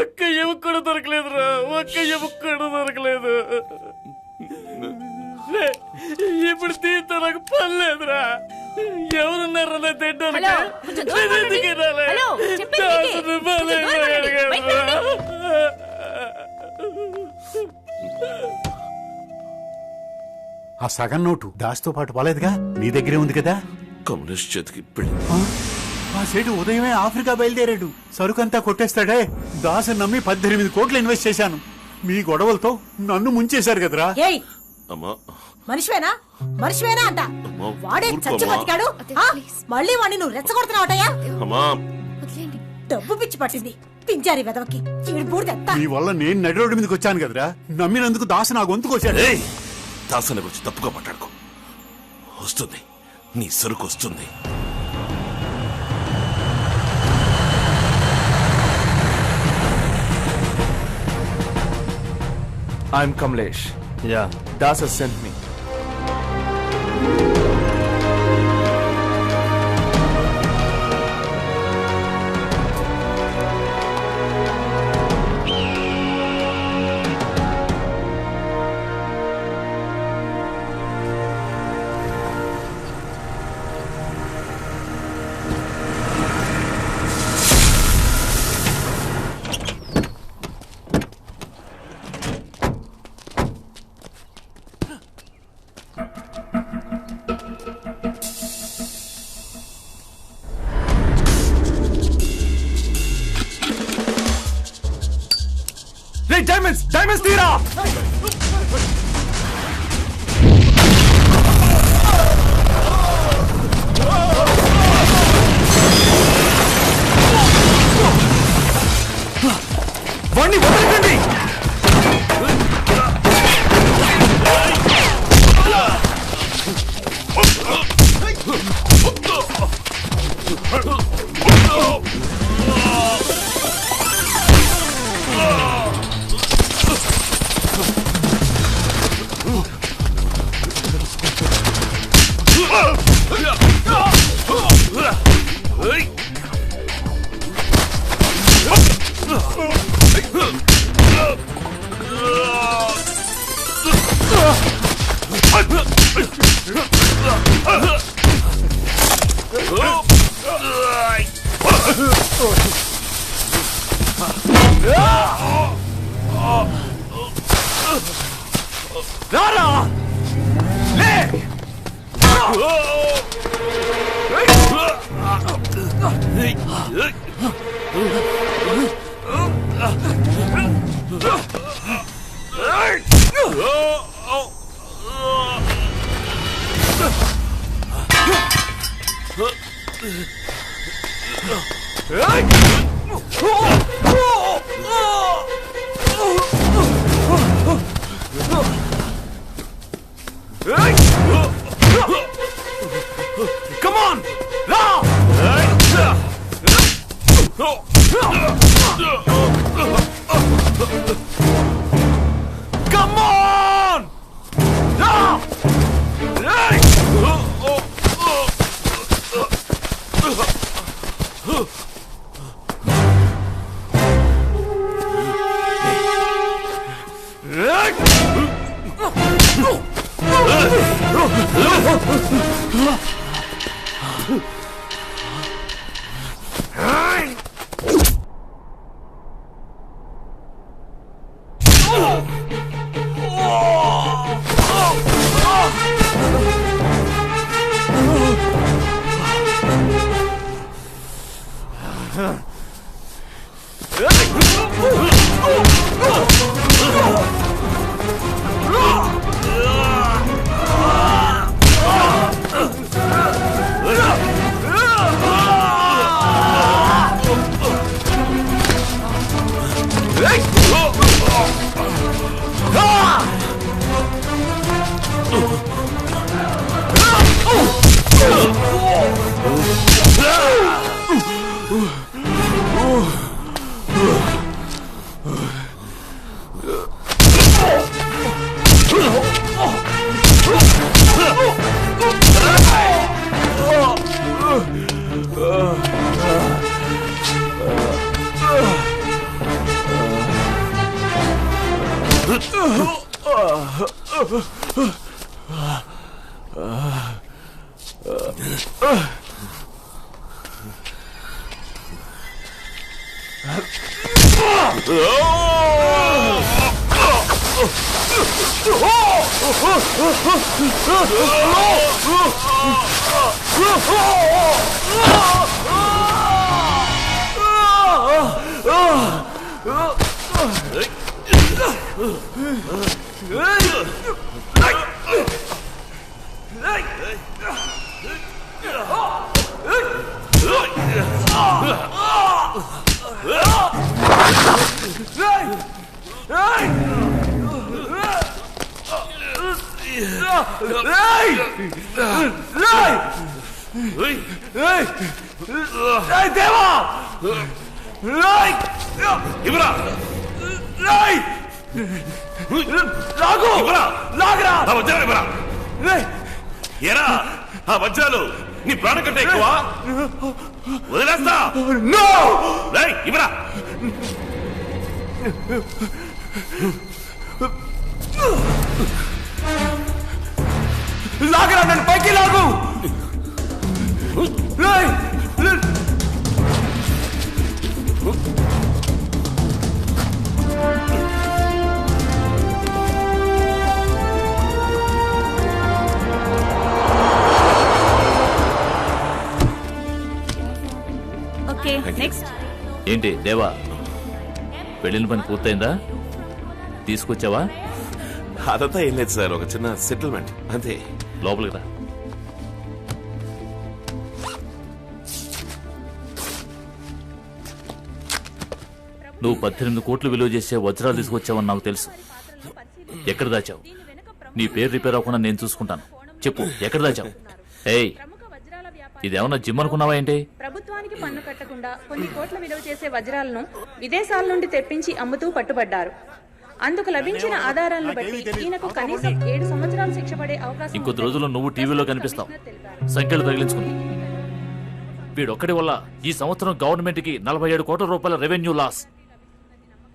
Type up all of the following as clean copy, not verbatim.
ఒక్క ఎముక కూడా దొరకలేదురా, ఒక్క ఎముక కూడా దొరకలేదు. ఇప్పుడు తీర్థ నాకు పనిలేదురా. ఎవరున్నారా నా తింటాను? ఆ సగం నోటు దాస్తో పాటు పోలేదుగా, నీ దగ్గరే ఉంది కదా. కమ్యూనిస్ట్ చేతికి ఆ సేటు ఉదయమే ఆఫ్రికా బయలుదేరాడు. సరుకంతా కొట్టేస్తాడే. దాసు నమ్మి 18 కోట్లు ఇన్వెస్ట్ చేశాను. మీ గొడవలతో నన్ను ముంచేశారు కదరా. మనిషివేనా అంట. వాడే చచ్చి బతికాడు, మళ్ళీ వాడిని నువ్వు రెచ్చగొడుతున్నావటయ్యా. డబ్బు పిచ్చి పట్టింది పింజారి వెదవకి. మీ వల్ల నేను నడి రోడ్డు మీదకి వచ్చాను కదరా. నమ్మినందుకు దాసు నా గొంతుకు వచ్చాడు. దాసన గురించి తప్పుగా మాట్లాడుకో. వస్తుంది, నీ సరుకు వస్తుంది. I'm Kamlesh. Yeah. Das has sent me. Diamonds తీరా. వాణ్ణి వదలకండి. Come on! Come on! ఎరా ఆ వజ్రాలు నీ ప్రాణం కంటే ఎక్కువ వదిలేస్తా ఇవరా లాగరా నన్ను పైకి లాగు ఓకే నెక్స్ట్. ఏంటి దేవా, వెళ్ళిన పని పూర్తయిందా? తీసుకొచ్చావా? అదంతా ఏం లేదు సార్, ఒక చిన్న సెటిల్మెంట్ అంతే. లోపలికి రా. నువ్వు 18 కోట్లు విలువ చేసే వజ్రాలు తీసుకొచ్చావని నాకు తెలుసు. ఎక్కడ దాచావు? నీ పేరు రిపేర్ అవ్వకుండా నేను చూసుకుంటాను. చెప్పు, ఎక్కడ దాచావు? ఏయ్, ఇదేమన్నా జిమ్ అనుకున్నావా ఏంటి? ప్రభుత్వానికి పన్ను కట్టకుండా కొన్ని కోట్ల విలువ చేసే వజ్రాలను విదేశాల నుండి తెప్పించి అమ్ముతూ పట్టుబడ్డారు. అందుకు లభించిన ఆధారాలను బట్టి ఈయనకు కనీసం 7 సంవత్సరాలు శిక్ష పడే అవకాశం. ఇంకొద్ది రోజుల్లో నువ్వు టీవీలో కనిపిస్తావు, సంఖ్యలు తగిలించుకుని. వీడొక్కడి వల్ల ఈ సంవత్సరం గవర్నమెంట్ కి 47 కోట్ల రూపాయల రెవెన్యూ లాస్.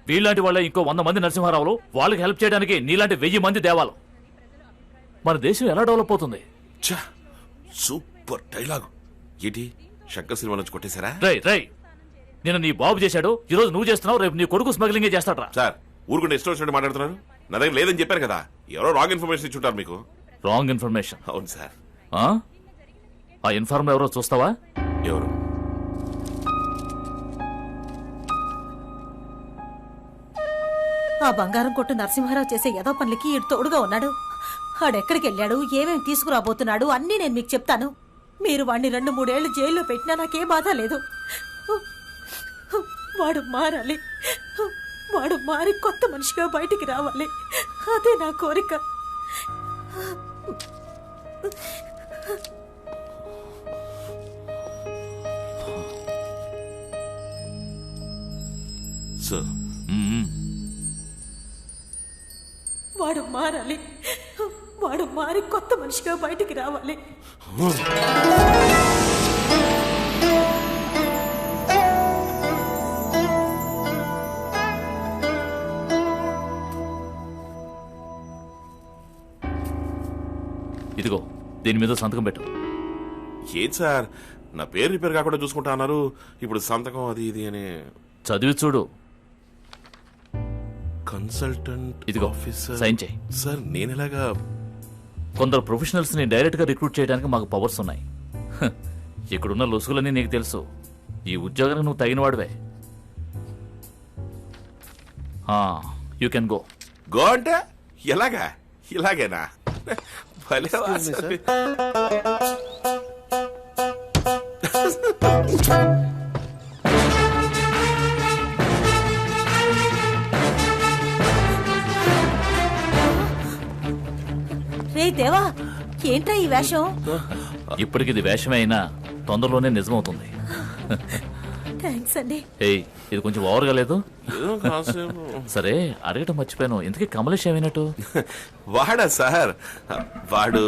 వీళ్ళంటి వాళ్ళే ఇంకో 100 మంది నరసింహారావులు, వాళ్ళకి హెల్ప్ చేయడానికి నీలాంటి 1000 మంది దేవాలు. మన దేశం ఎలా డెవలప్ అవుతుంది? Super dialogue. ఏంటి శంకర్ సినిమా నుంచి కొట్టేశారా? రై నేను నీ బాబు చేశాడు, ఈ రోజు నువ్వు చేస్తున్నావు, రేపు నీ కొడుకు స్మగ్లింగే చేస్తాడ్రా. సార్ ఊరుకుంటే ఇష్టం వచ్చినట్టు మాట్లాడుతున్నారు. నా దగ్గర లేదని చెప్పారు కదా, ఎవరో రాంగ్ ఇన్ఫర్మేషన్ ఇచ్చుంటారు మీకు. Wrong information? అవును సార్. ఆ ఇన్ఫార్మ్ ఎవరో చూస్తావా? ఎవరు? ఆ బంగారం కొట్టు నరసింహారావు చేసే ఏదో పనులకి ఈడు తోడుగా ఉన్నాడు. ఆడెక్కడికి వెళ్ళాడు, ఏమేమి తీసుకురాబోతున్నాడు అన్నీ నేను మీకు చెప్తాను. మీరు వాడిని 2-3 ఏళ్లు జైల్లో పెట్టినా నాకే బాధ లేదు. వాడు మారాలి, వాడు మారి కొత్త మనిషిగా బయటికి రావాలి. అదే నా కోరిక. సార్ వాడు మారాలి, వాడు మారి కొత్త మనిషిగా బయటికి రావాలి. ఇదిగో, దీని మీద సంతకం పెట్టు. ఏం సార్, నా పేరు రిపేర్ కాకుండా చూసుకుంటా అన్నారు, ఇప్పుడు సంతకం అది ఇది అని. చదివి చూడు. కన్సల్టెంట్ ఇదిగో, ఆఫీసర్. సైన్ చేయి. సార్ నేను ఎలాగా? కొందరు ప్రొఫెషనల్స్ ని డైరెక్ట్ గా రిక్రూట్ చేయడానికి మాకు పవర్స్ ఉన్నాయి. ఇక్కడున్న లొసుగులన్నీ నీకు తెలుసు. ఈ ఉద్యోగానికి నువ్వు తగిన వాడివే. You can go. గో అంటే ఎలాగా? ఇలాగేనా? భలే రే దేవా, ఏంట్రా ఈ వేషం? ఇప్పటికి ఇది వేషమే అయినా తొందరలోనే నిజమవుతుంది. థ్యాంక్స్ అండి. ఏయ్, ఇది కొంచెం ఓవర్గా లేదు? ఏదో కాసేపు. సరే, అడగటం మర్చిపోయాను, ఇంతకీ కమలేష్ ఏమైనట్టు? వాడా సార్? వాడు